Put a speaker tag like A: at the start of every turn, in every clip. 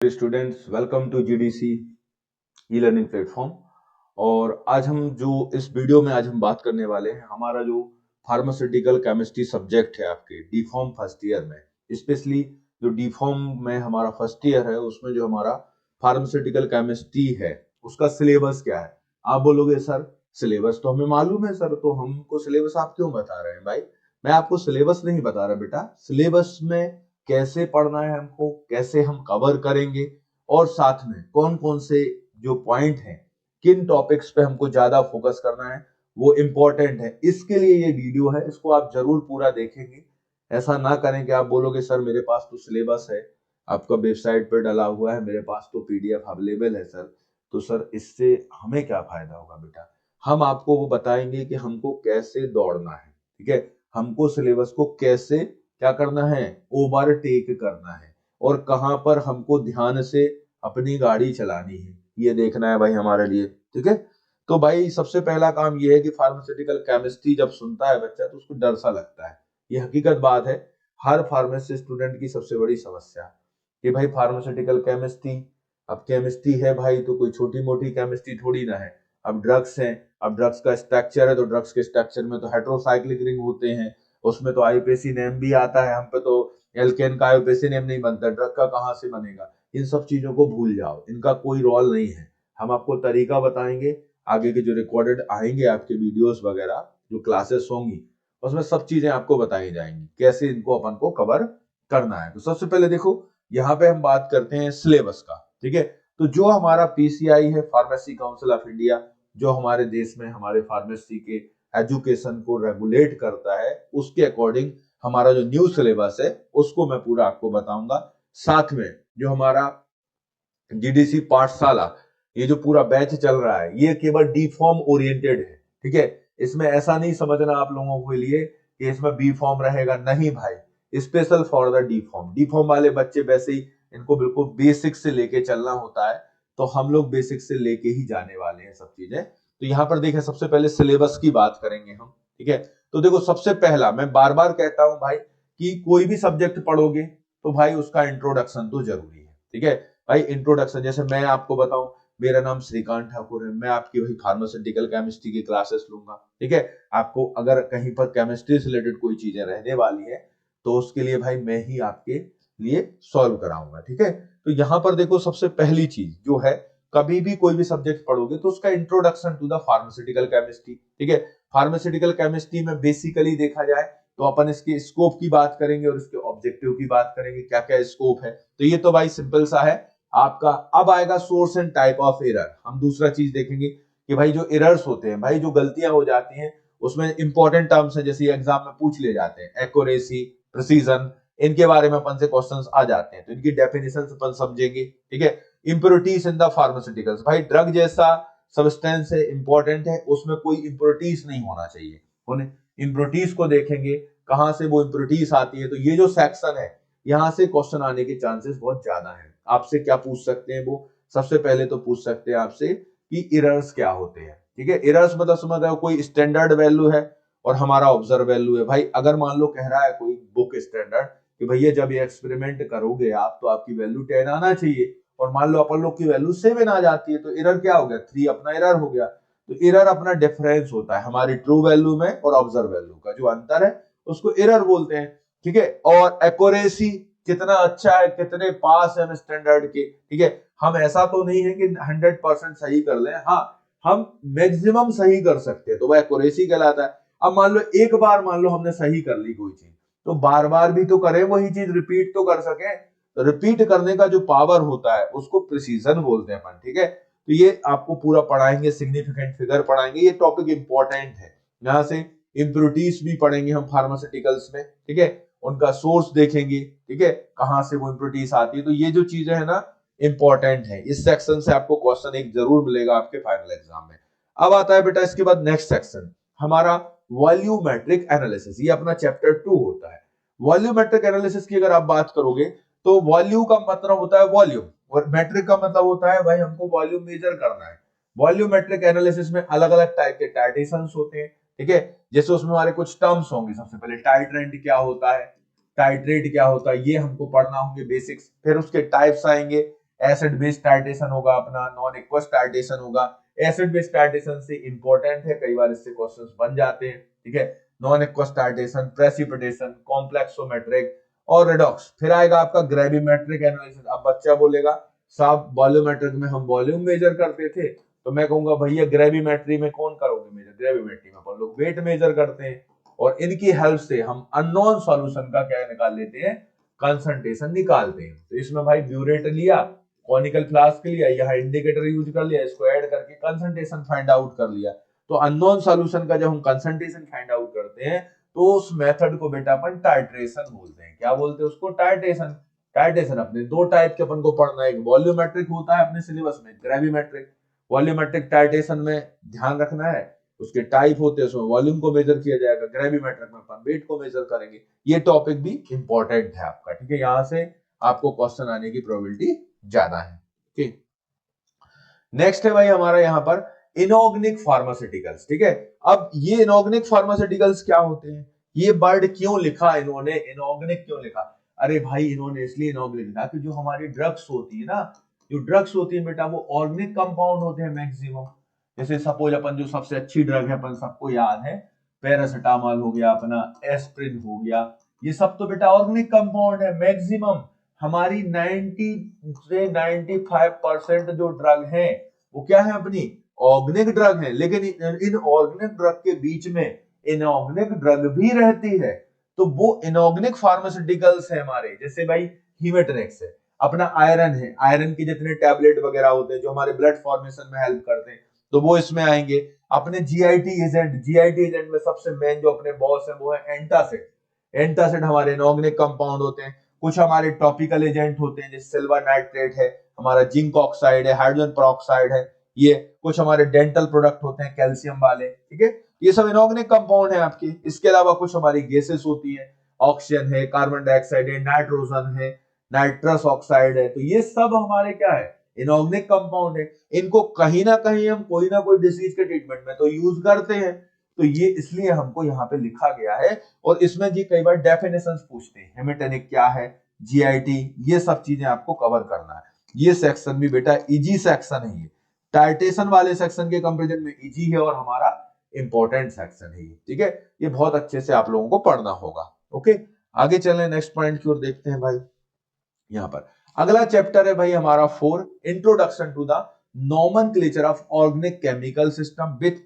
A: Students, welcome to GDC e learning platform. और आज हम इस वीडियो में आज हम बात करने वाले हैं हमारा जो फार्मास्यूटिकल केमिस्ट्री सब्जेक्ट है आपके डी फॉर्म फर्स्ट ईयर में। स्पेशली जो डी फॉर्म में हमारा फर्स्ट ईयर है उसमें जो हमारा फार्मास्यूटिकल केमिस्ट्री है उसका सिलेबस क्या है। आप बोलोगे सर सिलेबस तो हमें मालूम है सर, तो हमको सिलेबस आप क्यों बता रहे हैं भाई। मैं आपको सिलेबस नहीं बता रहा बेटा, सिलेबस में कैसे पढ़ना है हमको, कैसे हम कवर करेंगे और साथ में कौन कौन से जो पॉइंट हैं, किन टॉपिक्स पे हमको ज्यादा फोकस करना है वो इंपॉर्टेंट है। इसके लिए ये वीडियो है, इसको आप जरूर पूरा देखेंगे। ऐसा ना करें कि आप बोलोगे सर मेरे पास तो सिलेबस है, आपका वेबसाइट पे डला हुआ है, मेरे पास तो पीडीएफ अवेलेबल है सर, तो सर इससे हमें क्या फायदा होगा बेटा। हम आपको वो बताएंगे कि हमको कैसे दौड़ना है, ठीक है, हमको सिलेबस को कैसे क्या करना है, ओवरटेक करना है और कहां पर हमको ध्यान से अपनी गाड़ी चलानी है ये देखना है भाई हमारे लिए, ठीक है। तो भाई सबसे पहला काम ये है कि फार्मास्यूटिकल केमिस्ट्री जब सुनता है बच्चा तो उसको डर सा लगता है। ये हकीकत बात है, हर फार्मेसी स्टूडेंट की सबसे बड़ी समस्या कि भाई फार्मास्यूटिकल केमिस्ट्री, अब केमिस्ट्री है भाई तो कोई छोटी मोटी केमिस्ट्री थोड़ी ना है। अब ड्रग्स हैं, अब ड्रग्स का स्ट्रक्चर है तो ड्रग्स के स्ट्रक्चर में तो हेटेरोसाइक्लिक रिंग होते हैं, उसमें तो आईयूपीएसी नेम भी आता है, हम पे तो एल्केन का आईयूपीएसी नेम नहीं बनता, ड्रग का कहां से बनेगा। इन सब चीजों को भूल जाओ, इनका कोई रोल नहीं है। हम आपको तरीका बताएंगे, आगे के जो रिकॉर्डेड आएंगे आपके वीडियोस वगैरह जो क्लासेस होंगी उसमें सब चीजें आपको बताई जाएंगी कैसे इनको अपन को कवर करना है। तो सबसे पहले देखो यहाँ पे हम बात करते हैं सिलेबस का, ठीक है। तो जो हमारा पीसीआई है, फार्मेसी काउंसिल ऑफ इंडिया, जो हमारे देश में हमारे फार्मेसी के एजुकेशन को रेगुलेट करता है, उसके अकॉर्डिंग हमारा जो न्यू सिलेबस है उसको मैं पूरा आपको बताऊंगा। साथ में जो हमारा जीडीसी पाठशाला ये जो पूरा बैच चल रहा है ये केवल डी फॉर्म ओरिएंटेड है, ठीक है। इसमें ऐसा नहीं समझना आप लोगों के लिए कि इसमें बी फॉर्म रहेगा, नहीं भाई, special for the D form. D form वाले बच्चे वैसे ही इनको बिल्कुल बेसिक से लेके चलना होता है, तो हम लोग बेसिक से लेके ही जाने वाले हैं सब चीजें। तो यहाँ पर देखें सबसे पहले सिलेबस की बात करेंगे हम, ठीक है। तो देखो सबसे पहला मैं बार बार कहता हूं भाई कि कोई भी सब्जेक्ट पढ़ोगे तो भाई उसका इंट्रोडक्शन तो जरूरी है, ठीक है भाई। इंट्रोडक्शन जैसे मैं आपको बताऊं, मेरा नाम श्रीकांत ठाकुर है, मैं आपकी वही फार्मास्यूटिकल केमिस्ट्री की क्लासेस लूंगा, ठीक है। आपको अगर कहीं पर केमिस्ट्री से रिलेटेड कोई चीजें रहने वाली है तो उसके लिए भाई मैं ही आपके लिए सॉल्व कराऊंगा, ठीक है। तो यहां पर देखो सबसे पहली चीज जो है, कभी भी कोई भी सब्जेक्ट पढ़ोगे तो उसका introduction to the pharmaceutical chemistry, ठीक है। फार्मास्यूटिकल केमिस्ट्री में बेसिकली देखा जाए तो अपन इसके स्कोप की बात करेंगे और इसके ऑब्जेक्टिव की बात करेंगे, क्या क्या स्कोप है। तो ये तो भाई सिंपल सा है आपका। अब आएगा source and type of error. हम दूसरा चीज देखेंगे कि भाई जो एरर्स होते हैं, भाई जो गलतियां हो जाती हैं उसमें इंपॉर्टेंट टर्म्स है, जैसे एग्जाम में पूछ ले जाते हैं, एक्यूरेसी, प्रिसीजन, इनके बारे में अपन से क्वेश्चंस आ जाते हैं तो इनकी डेफिनेशन अपन समझेंगे, ठीक है। इंप्योरिटीज इन द फार्मास्यूटिकल्स, भाई ड्रग जैसा सब्सटेंस है, इंपॉर्टेंट है, उसमें कोई इंप्योरिटीज नहीं होना चाहिए। इंप्योरिटीज को देखेंगे कहां से वो इंप्योरिटीज आती है, तो ये जो सेक्शन है यहां से क्वेश्चन आने के चांसेस बहुत ज्यादा है। आपसे क्या पूछ सकते हैं वो, सबसे पहले तो पूछ सकते हैं आपसे कि एरर्स क्या होते हैं, ठीक है। एरर्स मतलब समझ रहे हो, कोई स्टैंडर्ड वैल्यू है और हमारा ऑब्जर्व वैल्यू है। भाई अगर मान लो कह रहा है कोई बुक स्टैंडर्ड कि भैया जब ये एक्सपेरिमेंट करोगे आप तो आपकी वैल्यू 10 आना चाहिए, और मान लो अपन लोग की वैल्यू 7 आ जाती है, तो एरर क्या हो गया, 3 अपना एरर हो गया। तो एरर अपना डिफरेंस होता है हमारी ट्रू वैल्यू में और ऑब्जर्व वैल्यू का जो अंतर है उसको एरर बोलते हैं, ठीक है। और एक्यूरेसी कितना अच्छा है, कितने पास है स्टैंडर्ड के, ठीक है। हम ऐसा तो नहीं है कि 100% सही कर लें, हाँ हम मैक्सिमम सही कर सकते हैं तो वह एक्यूरेसी कहलाता है। अब मान लो एक बार मान लो हमने सही कर ली कोई चीज, तो बार बार भी तो करें वही चीज, रिपीट तो कर सके। तो रिपीट करने का जो पावर होता है उसको प्रिसीजन बोलते हैं अपन, ठीक है। तो ये आपको पूरा पढ़ाएंगे, सिग्निफिकेंट फिगर पढ़ाएंगे, ये टॉपिक इंपॉर्टेंट है। यहां से इंप्योरिटीज भी पढ़ेंगे हम फार्मास्यूटिकल्स में, ठीक है, उनका सोर्स देखेंगे, ठीक है, कहां से वो इंप्योरिटीज आती है। तो ये जो चीजें है ना इंपॉर्टेंट है, इस सेक्शन से आपको क्वेश्चन एक जरूर मिलेगा आपके फाइनल एग्जाम में। अब आता है बेटा इसके बाद नेक्स्ट सेक्शन हमारा वॉल्यूमेट्रिक एनालिसिस, ये अपना चैप्टर 2 होता है। वॉल्यूमेट्रिक एनालिसिस की अगर आप बात करोगे तो वॉल्यूम का मतलब होता है वॉल्यूम, और मैट्रिक का मतलब होता है भाई हमको वॉल्यूम मेजर करना है। वॉल्यूमेट्रिक एनालिसिस में अलग अलग टाइप के टाइटेशंस होते हैं, ठीक है। जैसे उसमें हमारे कुछ टर्म्स होंगे, सबसे पहले टाइट्रेंट क्या होता है, टाइट्रेट क्या होता है, ये हमको पढ़ना होंगे बेसिक्स। फिर उसके टाइप्स आएंगे, एसिड बेस टाइट्रेशन होगा अपना, नॉन एक्वस टाइट्रेशन होगा। एसिड बेस टाइट्रेशन से इंपॉर्टेंट है, कई बार इससे क्वेश्चंस बन जाते हैं, ठीक है। Non aqueous titration, precipitation, complexometric और रेडॉक्स। फिर आएगा आपका ग्रेविमेट्रिक एनालिसिस। अब बच्चा बोलेगा साहब वॉल्यूमेट्रिक में हम वॉल्यूम मेजर करते थे, तो मैं कहूंगा भैया ग्रेविमेट्री में कौन करोगे मेजर? ग्रेविमेट्री में अपन लोग वेट मेजर करते हैं, और इनकी हेल्प से हम अननोन सॉल्यूशन का क्या निकाल लेते हैं? कंसंट्रेशन निकालते हैं। तो इसमें भाई ब्यूरेट लिया, कॉनिकल फ्लास्क लिया, यहाँ इंडिकेटर यूज कर लिया, इसको ऐड करके कंसंट्रेशन फाइंड आउट कर लिया। तो अननोन सॉल्यूशन का जब हम कंसंट्रेशन फाइंड आउट करते हैं तो उस मेथड को बेटा अपन टाइट्रेशन बोलते हैं। क्या बोलते हैं उसको? टाइट्रेशन। टाइट्रेशन अपने दो टाइप के अपन को पढ़ना है, एक वॉल्यूमेट्रिक होता है अपने सिलेबस में, ग्रेविमेट्रिक। वॉल्यूमेट्रिक टाइट्रेशन में ध्यान रखना है, उसके टाइप होते हैं, उसमें वॉल्यूम को मेजर किया जाएगा। ग्रेविमेट्रिक में अपन वेट को मेजर करेंगे। ये टॉपिक भी इंपॉर्टेंट है आपका, ठीक है। यहां से आपको क्वेश्चन आने की प्रोबेबिलिटी ज्यादा है, ठीक। नेक्स्ट है भाई हमारा यहाँ पर इनऑर्गेनिक फार्मास्यूटिकल्स, ठीक है। अब ये इनऑर्गेनिक फार्मास्यूटिकल्स क्या होते हैं? ये वर्ड क्यों लिखा इन्होंने, इनऑर्गेनिक क्यों लिखा? अरे भाई इन्होंने इसलिए इनऑर्गेनिक लिखा कि जो हमारी ड्रग्स होती है ना, जो ड्रग्स होती है बेटा, वो ऑर्गेनिक कंपाउंड होते हैं मैक्सिमम। जैसे सपोज अपन जो सबसे अच्छी ड्रग है अपन सबको याद है, पैरासिटामोल हो गया, अपना एस्प्रिन हो गया, ये सब तो बेटा ऑर्गेनिक कंपाउंड है मैक्सिमम। हमारी 90 से 95% जो ड्रग है वो क्या है? अपनी ऑर्गेनिक ड्रग है। लेकिन इन ऑर्गेनिक ड्रग के बीच में इनऑर्गेनिक ड्रग भी रहती है, तो वो इनऑर्गेनिक फार्मास्यूटिकल्स है हमारे। जैसे भाई हीमेट्रिक्स है, अपना आयरन है, आयरन के जितने टैबलेट वगैरह होते हैं जो हमारे ब्लड फॉर्मेशन में हेल्प करते हैं, तो वो इसमें आएंगे। अपने जीआईटी एजेंट, जीआईटी एजेंट में सबसे मेन जो अपने बॉस है वो है एंटासिड। एंटासिड हमारे इनऑर्गेनिक कंपाउंड होते हैं। कुछ हमारे टॉपिकल एजेंट होते हैं, जैसे सिल्वर नाइट्रेट है, हमारा जिंक ऑक्साइड है, हाइड्रोजन पेरोक्साइड है। ये कुछ हमारे डेंटल प्रोडक्ट होते हैं कैल्शियम वाले, ठीक है। ये सब इनऑर्गेनिक कंपाउंड है आपके। इसके अलावा कुछ हमारी गैसेस होती है, ऑक्सीजन है, कार्बन डाइऑक्साइड है, नाइट्रोजन है, नाइट्रस ऑक्साइड है। तो ये सब हमारे क्या है? इनऑर्गेनिक कंपाउंड है। इनको कहीं ना कहीं हम कोई ना कोई डिसीज के ट्रीटमेंट में तो यूज करते हैं, तो ये इसलिए हमको यहाँ पे लिखा गया है। और इसमें जी कई बार डेफिनेशंस पूछते हैं, हेमेटेनिक क्या है, जीआईटी, ये सब चीजें आपको कवर करना है। ये सेक्शन भी बेटा इजी सेक्शन है, ये टाइट्रेशन वाले सेक्शन के कंपैरिजन में इजी है और हमारा इंपॉर्टेंट सेक्शन है, ठीक है। ये बहुत अच्छे से आप लोगों को पढ़ना होगा, ओके। आगे चलें, नेक्स्ट पॉइंट की ओर देखते हैं भाई। यहाँ पर अगला चैप्टर है भाई हमारा 4, introduction to the nomenclature of organic chemical system with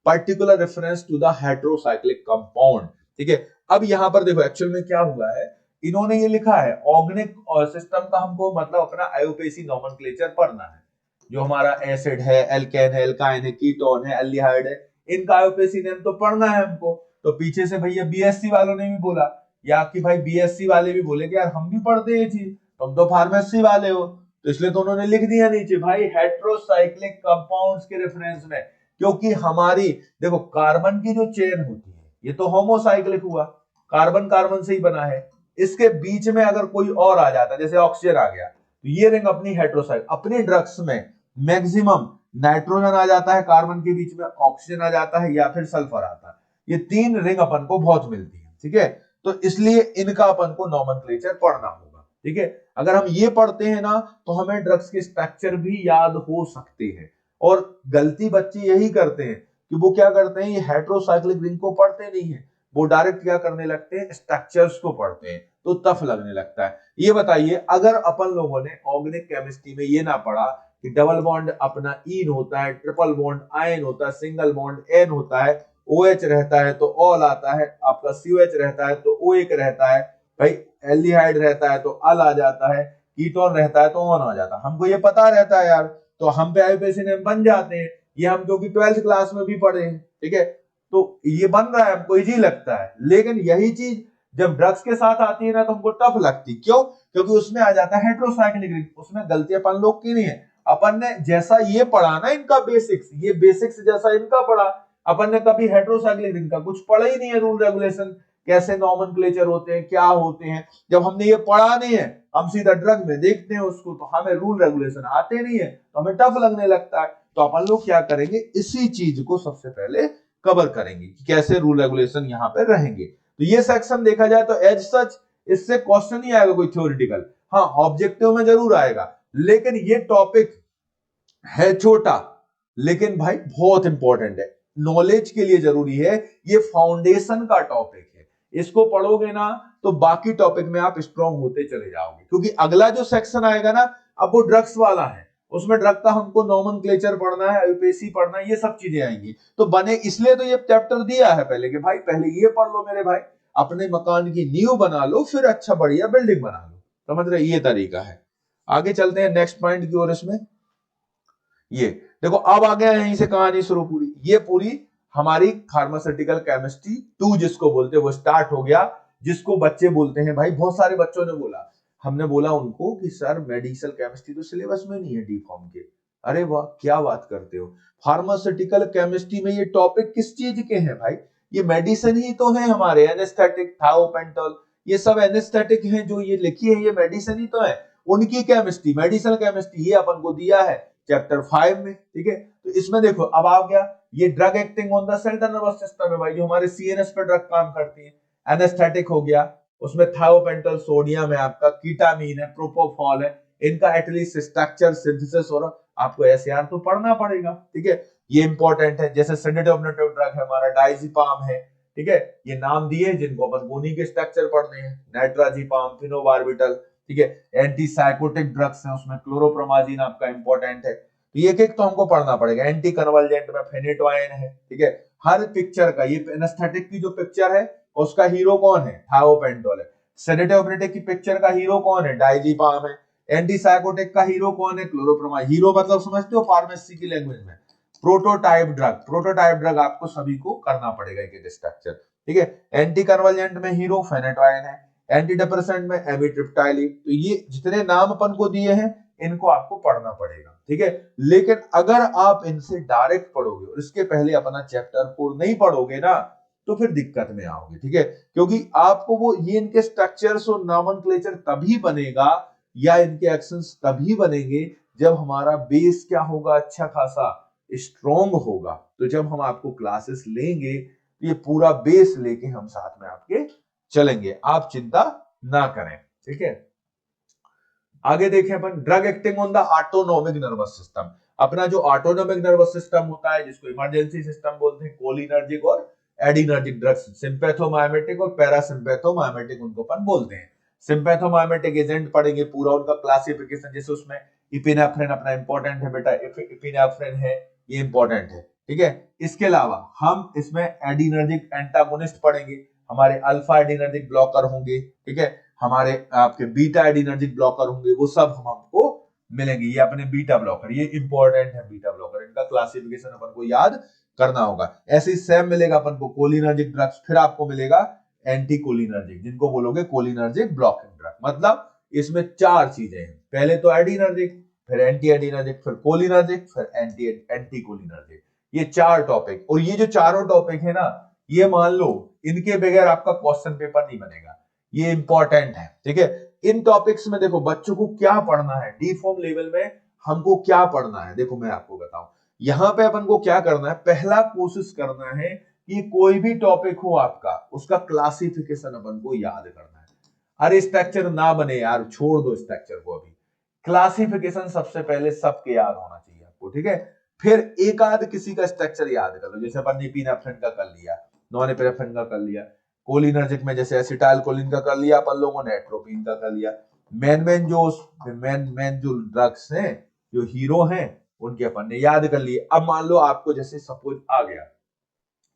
A: particular reference to the heterocyclic compound, ठीक है। अब यहाँ पर देखो एक्चुअल में क्या हुआ है, इन्होंने ये लिखा है ऑर्गेनिक सिस्टम का हमको मतलब अपना आईयूपीएसी नोमेनक्लेचर पढ़ना है। जो हमारा एसिड है, एल्केन है, एल्काइन है, कीटोन है, एल्डिहाइड है, इनका आईयूपीएसी नेम तो पढ़ना है हमको। तो पीछे से भैया बीएससी वालों ने भी बोला, या कि भाई बीएससी वाले भी बोले कि यार हम भी पढ़ते हैं ये चीज, तुम तो फार्मेसी वाले हो, तो इसलिए तो उन्होंने लिख दिया नीचे भाई हेटेरोसाइक्लिक कंपाउंड्स के रेफरेंस में। क्योंकि हमारी देखो कार्बन की जो चेन होती है ये तो होमोसाइक्लिक हुआ, कार्बन कार्बन से ही बना है। इसके बीच में अगर कोई और आ जाता, जैसे ऑक्सीजन आ गया, तो ये रिंग अपनी हेटेरोसाइक्लिक, अपनी ड्रग्स में मैक्सिमम नाइट्रोजन आ जाता है, कार्बन के बीच में ऑक्सीजन आ जाता है, या फिर सल्फर आता है। ये तीन रिंग अपन को बहुत मिलती है, ठीक है। तो इसलिए इनका अपन को नोमेनक्लेचर पढ़ना होगा, ठीक है। अगर हम ये पढ़ते हैं ना तो हमें ड्रग्स के स्ट्रक्चर भी याद हो सकते हैं। और गलती बच्चे यही करते हैं कि वो क्या करते हैं, ये हेटेरोसाइक्लिक रिंग को पढ़ते नहीं है, वो डायरेक्ट क्या करने लगते हैं, स्ट्रक्चर्स को पढ़ते हैं, तो टफ लगने लगता है। ये बताइए अगर अपन लोगों ने ऑर्गेनिक केमिस्ट्री में ये ना पढ़ा कि डबल बॉन्ड अपना ईन होता है, ट्रिपल बॉन्ड आयन होता है, सिंगल बॉन्ड एन होता है, OH रहता है तो ऑल आता है, आपका COH रहता है तो O1 रहता है, भाई एल्डिहाइड रहता है तो अल आ जाता है, कीटोन रहता है तो ऑन आ जाता है। हमको ये पता रहता है यार, तो हम पे आईयूपीएसी नेम बन जाते हैं। ये हम क्योंकि 12th क्लास में भी पढ़े हैं, ठीक है, तो ये बन रहा है, हमको इजी लगता है। लेकिन यही चीज जब ड्रग्स के साथ आती है ना तो हमको टफ लगती। क्यों? क्योंकि उसमें आ जाता है हेटेरोसाइक्लिक रिंग। उसमें गलती अपन लोग की नहीं है, अपन ने जैसा ये पढ़ा ना इनका बेसिक्स, ये बेसिक्स जैसा इनका पढ़ा, अपन ने कभी हेटेरोसाइक्लिक रिंग का कुछ पढ़ा ही नहीं है, रूल रेगुलेशन कैसे नोमेनक्लेचर होते हैं, क्या होते हैं। जब हमने ये पढ़ा नहीं है, हम सीधा ड्रग में देखते हैं उसको, तो हमें रूल रेगुलेशन आते नहीं है, तो हमें टफ लगने लगता है। तो अपन लोग क्या करेंगे, इसी चीज को सबसे पहले कवर करेंगे कि कैसे रूल रेगुलेशन यहाँ पे रहेंगे। तो ये सेक्शन देखा जाए तो एज सच इससे क्वेश्चन नहीं आएगा कोई थ्योरेटिकल, हाँ ऑब्जेक्टिव में जरूर आएगा, लेकिन ये टॉपिक है छोटा, लेकिन भाई बहुत इंपॉर्टेंट है, नॉलेज के लिए जरूरी है। ये फाउंडेशन का टॉपिक है, इसको पढ़ोगे ना तो बाकी टॉपिक में आप स्ट्रांग होते चले जाओगे। क्योंकि अगला जो सेक्शन आएगा ना, अब वो ड्रग्स वाला है, उसमें ड्रग का हमको नोमेनक्लेचर पढ़ना है, यूपीएससी पढ़ना है, ये सब चीजें आएंगी। तो बने इसलिए तो ये चैप्टर दिया है पहले कि भाई पहले ये पढ़ लो मेरे भाई, अपने मकान की नींव बना लो, फिर अच्छा बढ़िया बिल्डिंग बना लो। समझ रहे, ये तरीका है। आगे चलते हैं नेक्स्ट पॉइंट की ओर। इसमें ये देखो, अब आ गया यहीं से कहानी शुरू पूरी। ये पूरी हमारी फार्मास्यूटिकल केमिस्ट्री 2 जिसको बोलते हैं वो स्टार्ट हो गया, जिसको बच्चे बोलते हैं भाई, बहुत सारे बच्चों ने बोला, हमने बोला उनको कि सर मेडिकल केमिस्ट्री तो सिलेबस में नहीं है डी फॉर्म के। अरे वाह, क्या बात करते हो, फार्मास्यूटिकल केमिस्ट्री में ये टॉपिक किस चीज के हैं भाई? ये मेडिसिन ही तो है हमारे, एनेस्थेटिक, थाओपेंटोल, ये सब एनेस्थेटिक हैं जो ये लिखी है, ये मेडिसिन ही तो है। उनकी केमिस्ट्री, मेडिसिनल केमिस्ट्री, ये अपन को दिया है चैप्टर 5 में। ठीक है, तो इसमें देखो अब आ गया ये drug acting on the central nervous system है भाई, जो हमारे सीएनएस पे ड्रग काम करती है। एनेस्थेटिक हो गया, उसमें थायोपेंटल सोडियम है, आपका कीटामीन है, प्रोपोफॉल है, इनका एटलीस्ट स्ट्रक्चर सिंथेसिस और आपको एसएआर तो पढ़ना पड़ेगा। ठीक है, ये इंपॉर्टेंट है। जैसे सेडेटिव ड्रग है हमारा डायजेपाम है, ठीक है, ये नाम दिए जिनको अपन गोनी के स्ट्रक्चर पढ़ने हैं, नाइट्राजिपाम, फिनोबार्बिटल। ठीक है, एंटी साइकोटिक ड्रग्स हैं, उसमें क्लोरोप्रोमाजिन आपका इंपॉर्टेंट है, तो ये एक तो हमको पढ़ना पड़ेगा। एंटी कन्वर्जेंट में फेनिटोइन है। ठीक है, हर पिक्चर का, ये एनेस्थेटिक की जो पिक्चर है उसका हीरो कौन है? थायोपेंटोल है। सेडेटिव की पिक्चर का हीरो कौन है? डायजेपाम है। एंटी साइकोटिक का हीरो कौन है? क्लोरोप्रोमाजिन। हीरो मतलब समझते हो फार्मेसी की लैंग्वेज में? प्रोटोटाइप ड्रग, प्रोटोटाइप ड्रग आपको सभी को करना पड़ेगा एक स्ट्रक्चर। ठीक है, एंटी कन्वर्जेंट में हीरो फेनेटोइन है, एंटी डिप्रेसेंट में एमिट्रिप्टाइलिन। तो ये जितने नाम अपन को दिए हैं इनको आपको पढ़ना पड़ेगा। ठीक है, लेकिन अगर आप इनसे डायरेक्ट पढ़ोगे और इसके पहले अपना चैप्टर 4 नहीं पढ़ोगे ना, तो फिर दिक्कत में आओगे। ठीक है, क्योंकि आपको वो ये इनके स्ट्रक्चर्स और नोमेनक्लेचर तभी बनेगा या इनके एक्शंस तभी बनेंगे जब हमारा बेस क्या होगा? अच्छा खासा स्ट्रॉन्ग होगा। तो जब हम आपको क्लासेस लेंगे तो ये पूरा बेस लेके हम साथ में आपके चलेंगे, आप चिंता ना करें। ठीक है, आगे देखें अपन drug acting on the autonomic nervous system. अपना जो ऑटोनोमिक नर्वस सिस्टम होता है, जिसको इमरजेंसी सिस्टम बोलते हैं, कोलिनर्जिक और एडिनर्जिक ड्रग्स, सिंपैथोमाइमेटिक और पैरासिम्पैथोमाइमेटिक उनको अपन बोलते हैं। सिंपैथोमाइमेटिक एजेंट पढ़ेंगे पूरा उनका क्लासिफिकेशन, जैसे उसमें इपिनेफ्रिन अपना इंपॉर्टेंट है बेटा, इपिनेफ्रिन है, ये इंपॉर्टेंट है। ठीक है, इसके अलावा हम इसमें एडिनर्जिक एंटागोनिस्ट पढ़ेंगे, हमारे अल्फा एडिनर्जिक ब्लॉकर होंगे। ठीक है, हमारे आपके बीटा एडिनर्जिक ब्लॉकर होंगे, वो सब हम आपको मिलेंगे। ये अपने बीटा ब्लॉकर, ये इंपॉर्टेंट है बीटा ब्लॉकर, इनका क्लासिफिकेशन अपन को याद करना होगा। ऐसे ही सेम मिलेगा अपन को कोलिनर्जिक ड्रग्स, फिर आपको मिलेगा एंटी कोलिनर्जिक, जिनको बोलोगे कोलिनर्जिक ब्लॉकिंग ड्रग। मतलब इसमें 4 चीजें हैं, पहले तो एडिनर्जिक, फिर एंटी एडिनर्जिक, फिर कोलिनर्जिक, फिर एंटी कोलिनर्जिक। ये 4 टॉपिक, और ये जो चारों टॉपिक है ना, ये मान लो इनके बगैर आपका क्वेश्चन पेपर नहीं बनेगा, ये इंपॉर्टेंट है। ठीक है, इन टॉपिक्स में देखो बच्चों को क्या पढ़ना है, डी फॉर्म लेवल में हमको क्या पढ़ना है। देखो मैं आपको बताऊं, यहां पे अपन को क्या करना है, पहला कोशिश करना है कि कोई भी टॉपिक हो आपका, उसका क्लासिफिकेशन अपन को याद करना है। अरे स्ट्रक्चर ना बने यार, छोड़ दो स्ट्रक्चर को, अभी क्लासिफिकेशन सबसे पहले सबके याद होना चाहिए आपको। ठीक है, फिर एक आध किसी का स्ट्रक्चर याद कर लो, जैसे अपन ने एपिनेफ्रिन का कर लिया, नॉन एपिनेफ्रिन का कर लिया, कोलिनर्जिक में जैसे एसिटाइल कोलिन का कर लिया अपन लोगों ने, एट्रोपिन का कर लिया। मेन जो ड्रग्स हैं, जो हीरो हैं, उनके अपन ने याद कर लिए। अब मान लो आपको जैसे सपोज आ गया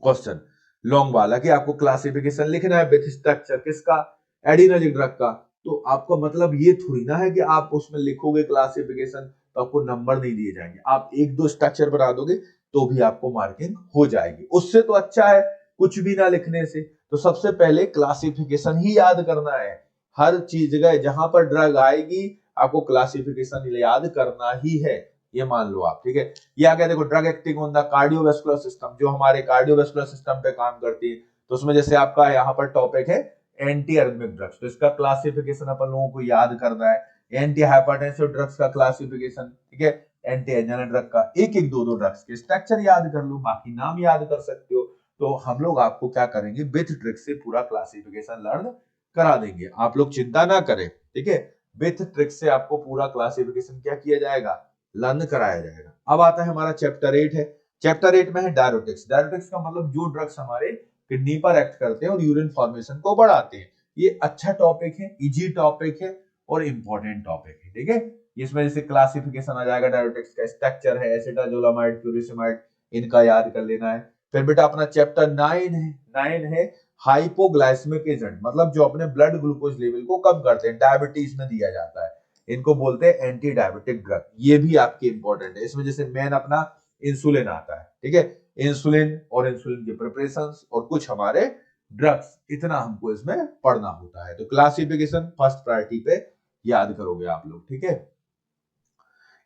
A: क्वेश्चन लॉन्ग वाला कि आपको क्लासिफिकेशन लिखना है विथ स्ट्रक्चर, किसका? एडिनर्जिक ड्रग का। तो आपका मतलब ये थोड़ी ना है कि आप उसमें लिखोगे क्लासिफिकेशन तो आपको नंबर नहीं दिए जाएंगे, आप 1-2 स्ट्रक्चर बना दोगे तो भी आपको मार्किंग हो जाएगी। उससे तो अच्छा है कुछ भी ना लिखने से। तो सबसे पहले क्लासिफिकेशन ही याद करना है, हर चीज गए जहां पर ड्रग आएगी आपको क्लासिफिकेशन याद करना ही है, ये मान लो आप। ठीक है, ये आ गया देखो drug acting on the cardiovascular system, जो हमारे कार्डियोवास्कुलर सिस्टम पे काम करती है। तो उसमें जैसे आपका यहाँ पर टॉपिक है एंटी अरिथमिक ड्रग्स, तो इसका क्लासिफिकेशन अपन लोगों को याद करना है। एंटी हाइपरटेंसिव ड्रग्स का क्लासिफिकेशन, ठीक है, एंटी एंजाइना ड्रग का, एक एक दो ड्रग्स के स्ट्रक्चर याद कर लो, बाकी नाम याद कर सकते हो। तो हम लोग आपको क्या करेंगे, विथ ट्रिक से पूरा क्लासिफिकेशन लर्न करा देंगे, आप लोग चिंता ना करें। ठीक है, विथ ट्रिक से आपको पूरा क्लासिफिकेशन क्या किया जाएगा, लर्न कराया जाएगा। अब आता है हमारा चैप्टर 8 है। चैप्टर 8 में है डायरेटिक्स। डायरेटिक्स का मतलब जो ड्रग्स हमारे किडनी पर एक्ट करते हैं और यूरिन फॉर्मेशन को बढ़ाते हैं। ये अच्छा टॉपिक है, इजी टॉपिक है और इंपॉर्टेंट टॉपिक है, ठीक है। इसमें जैसे क्लासिफिकेशन आ जाएगा, डायरेटिक्स का स्ट्रक्चर है, एसिटाजोलामाइड, फ्यूरिसिमाइड, इनका याद कर लेना है। फिर बेटा अपना चैप्टर 9 है हाइपोग्लाइसेमिक एजेंट, मतलब जो अपने ब्लड ग्लूकोज लेवल को कम करते हैं, डायबिटीज में दिया जाता है, इनको बोलते हैं एंटी डायबिटिक ड्रग। ये भी आपके इंपॉर्टेंट है। इसमें जैसे मेन अपना इंसुलिन आता है, ठीक है, इंसुलिन और इंसुलिन के प्रिपरेशंस और कुछ हमारे ड्रग्स, इतना हमको इसमें पढ़ना होता है। तो क्लासिफिकेशन फर्स्ट प्रायोरिटी पे याद करोगे आप लोग, ठीक है।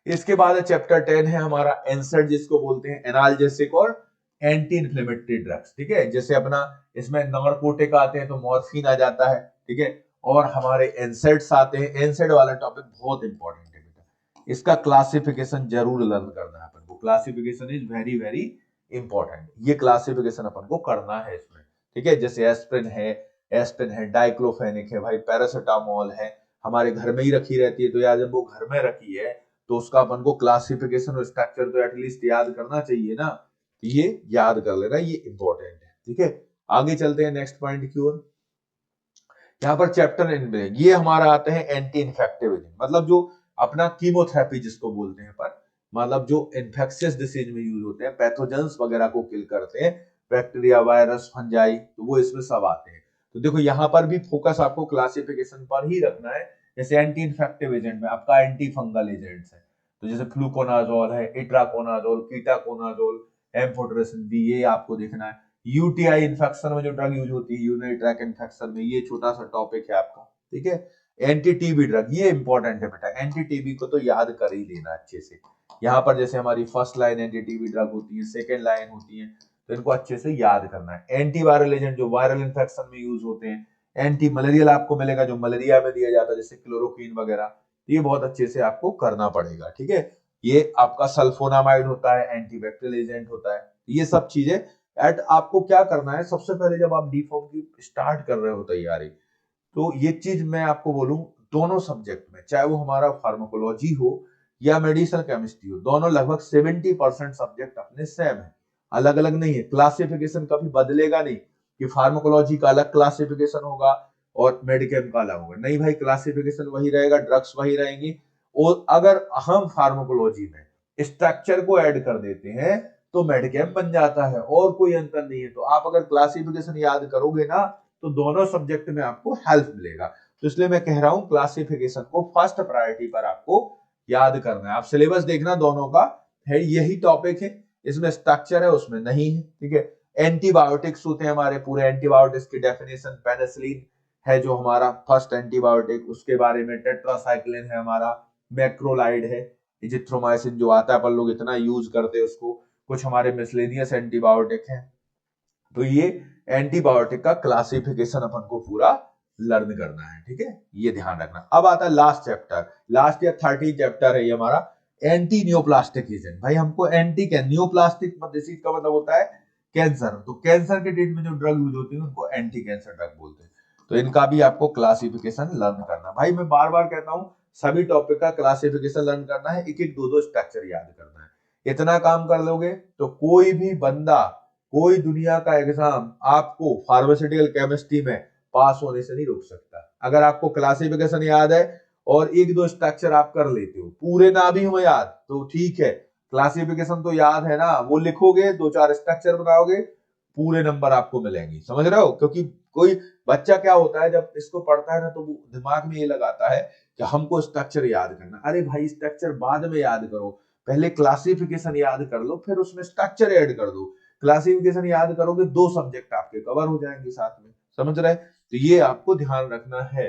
A: इसके बाद चैप्टर 10 है हमारा एनसेड, जिसको बोलते हैं एनाल्जेसिक और एंटी इंफ्लेमेटरी ड्रग्स, ठीक है। जैसे अपना इसमें नार्कोटिक आते हैं तो मॉर्फिन आ जाता है, ठीक है, और हमारे एनसेड्स आते हैं। एनसेड वाला टॉपिक बहुत इंपॉर्टेंट है बेटा, इसका क्लासिफिकेशन जरूर लर्न करना है अपन को। Classification is very very important. ये क्लासिफिकेशन अपन को करना है इसमें, ठीक है। जैसे एस्पिरिन है, डाइक्लोफेनिक है, भाई पैरासिटामोल है, हमारे घर में ही रखी रहती है, तो यार जब वो घर में रखी है तो उसका अपन को क्लासिफिकेशन और स्ट्रक्चर तो एटलीस्ट याद करना चाहिए ना। ये याद कर लेना, ये इंपॉर्टेंट है, ठीक है। आगे चलते हैं नेक्स्ट पॉइंट की ओर। यहाँ पर चैप्टर में ये हमारा आता है एंटी इन्फेक्टिव एजेंट, मतलब जो अपना कीमोथेरेपी जिसको बोलते हैं पर, मतलब जो इन्फेक्शियस डिसीज में यूज होते हैं, पैथोजेंस वगैरह को किल करते हैं, बैक्टीरिया, वायरस, फंजाई, तो वो इसमें सब आते हैं। तो देखो यहाँ पर भी फोकस आपको क्लासिफिकेशन पर ही रखना है। जैसे एंटी इन्फेक्टिव एजेंट में आपका एंटी फंगल एजेंट्स है, तो जैसे फ्लूकोनाजोल है, इट्राकोनाजोल, कीटाकोनाजोल, एम्फोटेरेसिन बी, ये आपको देखना है। यूटीआई इन्फेक्शन में जो ड्रग यूज होती है, यूरिनरी ट्रैक्ट इन्फेक्शन में, ये छोटा सा टॉपिक है आपका, ठीक है। एंटी टीबी ड्रग, ये इंपॉर्टेंट है बेटा, एंटी टीबी को तो याद कर ही लेना अच्छे से। यहाँ पर जैसे हमारी first line anti TB drug होती है, सेकेंड लाइन होती है, तो इनको अच्छे से याद करना है। एंटीवायरल एजेंट जो वायरल इन्फेक्शन में यूज होते हैं, एंटी मलेरियल आपको मिलेगा जो मलेरिया में दिया जाता है, जैसे क्लोरोक्वीन वगैरह, ये बहुत अच्छे से आपको करना पड़ेगा, ठीक है। ये आपका सल्फोनामाइड होता है, एंटीबैक्टीरियल एजेंट होता है, ये सब चीजें एट आपको क्या करना है। सबसे पहले जब आप डी फॉर्म की स्टार्ट कर रहे हो तैयारी, तो ये चीज मैं आपको बोलूं, दोनों सब्जेक्ट में, चाहे वो हमारा फार्माकोलॉजी हो या मेडिसिनल केमिस्ट्री हो, दोनों लगभग 70% सब्जेक्ट अपने सेम है, अलग अलग नहीं है। क्लासिफिकेशन कभी बदलेगा नहीं कि फार्माकोलॉजी का अलग क्लासिफिकेशन होगा और मेडिकेम का अलग होगा, नहीं भाई, क्लासिफिकेशन वही रहेगा, ड्रग्स वही रहेंगी। और अगर हम फार्माकोलॉजी में स्ट्रक्चर को ऐड कर देते हैं तो मेडिकेम बन जाता है, और कोई अंतर नहीं है। तो आप अगर क्लासिफिकेशन याद करोगे ना, तो दोनों सब्जेक्ट में आपको हेल्प मिलेगा। तो इसलिए मैं कह रहा हूं क्लासिफिकेशन को फर्स्ट प्रायोरिटी पर आपको याद करना है। आप सिलेबस देखना दोनों का है, यही टॉपिक है, इसमें स्ट्रक्चर है उसमें नहीं है, ठीक है। एंटीबायोटिक्स होते हैं हमारे पूरे, एंटीबायोटिक्स की डेफिनेशन, पेनिसिलिन है जो हमारा फर्स्ट एंटीबायोटिक, उसके बारे में टेट्रासाइक्लिन है हमारा, मैक्रोलाइड है, इजिथ्रोमाइसिन जो आता है अपन लोग इतना यूज करते हैं उसको, कुछ हमारे मिसलेनियस एंटीबायोटिक हैं। तो ये एंटीबायोटिक का क्लासिफिकेशन अपन को पूरा लर्न करना है, ठीक है, ये ध्यान रखना। अब आता है लास्ट चैप्टर, लास्ट या 30 चैप्टर है ये हमारा, एंटी न्योप्लास्टिक एजेंट। भाई हमको एंटी क्या, न्योप्लास्टिक डिसीज का मतलब होता है कैंसर, तो कैंसर के ट्रीटमेंट में जो ड्रग यूज होती है उनको एंटी कैंसर ड्रग बोलते हैं। तो इनका भी आपको क्लासिफिकेशन लर्न करना। भाई मैं बार बार कहता हूं, सभी टॉपिक का क्लासिफिकेशन लर्न करना है, एक एक दो दो स्ट्रक्चर याद करना है। इतना काम कर लोगे तो कोई भी बंदा, कोई दुनिया का एग्जाम आपको फार्मास्यूटिकल केमिस्ट्री में पास होने से नहीं रोक सकता। अगर आपको क्लासिफिकेशन याद है और एक दो स्ट्रक्चर आप कर लेते हो, पूरे ना भी हो याद तो ठीक है, क्लासिफिकेशन तो याद है ना, वो लिखोगे, दो चार स्ट्रक्चर बनाओगे, पूरे नंबर आपको मिलेंगे, समझ रहे हो। क्योंकि कोई बच्चा क्या होता है, जब इसको पढ़ता है ना, तो वो दिमाग में ये लगाता है कि हमको स्ट्रक्चर याद करना। अरे भाई स्ट्रक्चर बाद में याद करो, पहले क्लासिफिकेशन याद कर लो, फिर उसमें स्ट्रक्चर ऐड कर दो। क्लासिफिकेशन याद करोगे, दो सब्जेक्ट आपके कवर हो जाएंगे साथ में, समझ रहे। तो ये आपको ध्यान रखना है।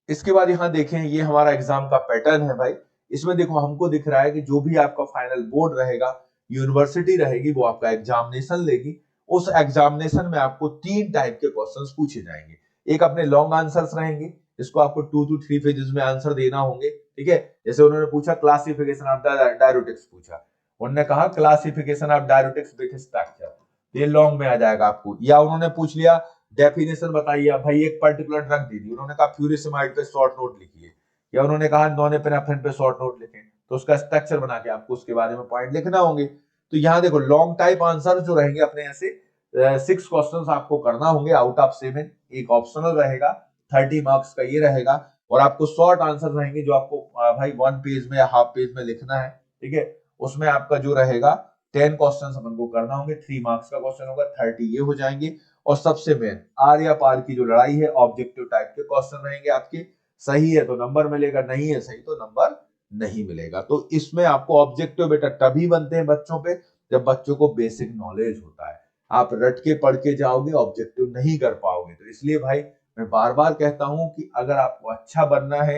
A: इसके बाद यहां देखें, ये हमारा एग्जाम का पैटर्न है भाई। इसमें देखो हमको दिख रहा है कि जो भी आपका फाइनल बोर्ड रहेगा, यूनिवर्सिटी रहेगी, वो आपका एग्जामिनेशन लेगी। उस एग्जामिनेशन में आपको 3 टाइप के क्वेश्चंस पूछे जाएंगे। एक अपने लॉन्ग आंसर्स रहेंगे, इसको आपको 2 to 3 पेजेस में आंसर देना होंगे, ठीक है। जैसे उन्होंने पूछा क्लासिफिकेशन ऑफ डायरेटिक्स पूछा, उन्होंने कहा classification of diuretics with structure, ये लॉन्ग में आ जाएगा आपको। या उन्होंने पूछ लिया डेफिनेशन बताइए आप, भाई एक पर्टिकुलर ड्रग दी थी, उन्होंने कहा फ्यूरिसमाइड पे शॉर्ट नोट लिखिए, या उन्होंने कहा नॉनेपेनेफ्रिन पे शॉर्ट नोट लिखें, तो उसका स्ट्रक्चर बना के आपको उसके बारे में पॉइंट लिखना होंगे। तो यहाँ देखो लॉन्ग टाइप आंसर जो रहेंगे अपने ऐसे 6 क्वेश्चंस आपको करना होंगे आउट ऑफ 7, एक ऑप्शनल रहेगा, 30 मार्क्स का ये रहेगा, और आपको शॉर्ट आंसर रहेंगे जो आपको भाई 1 पेज में या हाफ पेज में लिखना है, ठीक है। उसमें आपका जो रहेगा 10 क्वेश्चंस अपन को करना होंगे, 3 मार्क्स का क्वेश्चन होगा, 30 ये हो जाएंगे। और सबसे मेन आर या पार की जो लड़ाई है, ऑब्जेक्टिव टाइप के क्वेश्चन रहेंगे आपके, सही है तो नंबर मिलेगा, नहीं है सही तो नंबर नहीं मिलेगा। तो इसमें आपको ऑब्जेक्टिव बेटा तभी बनते हैं बच्चों पे जब बच्चों को बेसिक नॉलेज होता है। आप रट के पढ़ के जाओगे ऑब्जेक्टिव नहीं कर पाओगे। तो इसलिए भाई मैं बार बार कहता हूं कि अगर आपको अच्छा बनना है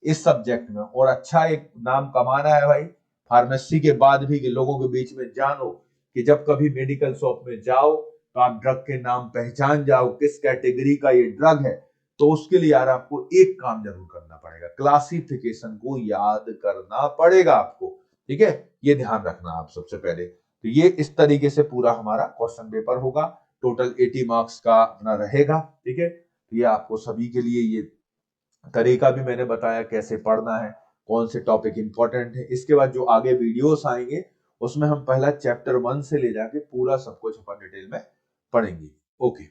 A: इस सब्जेक्ट में और अच्छा एक नाम कमाना है भाई, फार्मेसी के बाद भी कि लोगों के बीच में जानो, कि जब कभी मेडिकल शॉप में जाओ तो आप ड्रग के नाम पहचान जाओ किस कैटेगरी का ये ड्रग है, तो उसके लिए यार आपको एक काम जरूर करना पड़ेगा, क्लासिफिकेशन को याद करना पड़ेगा आपको, ठीक है। ये ध्यान रखना आप सबसे पहले। तो ये इस तरीके से पूरा हमारा क्वेश्चन पेपर होगा, टोटल 80 मार्क्स का अपना रहेगा, ठीक है। तो ये आपको सभी के लिए ये तरीका भी मैंने बताया कैसे पढ़ना है, कौन से टॉपिक इंपॉर्टेंट है। इसके बाद जो आगे वीडियोस आएंगे उसमें हम पहला चैप्टर 1 से ले जाके पूरा सब कुछ अपन डिटेल में पढ़ेंगे। ओके।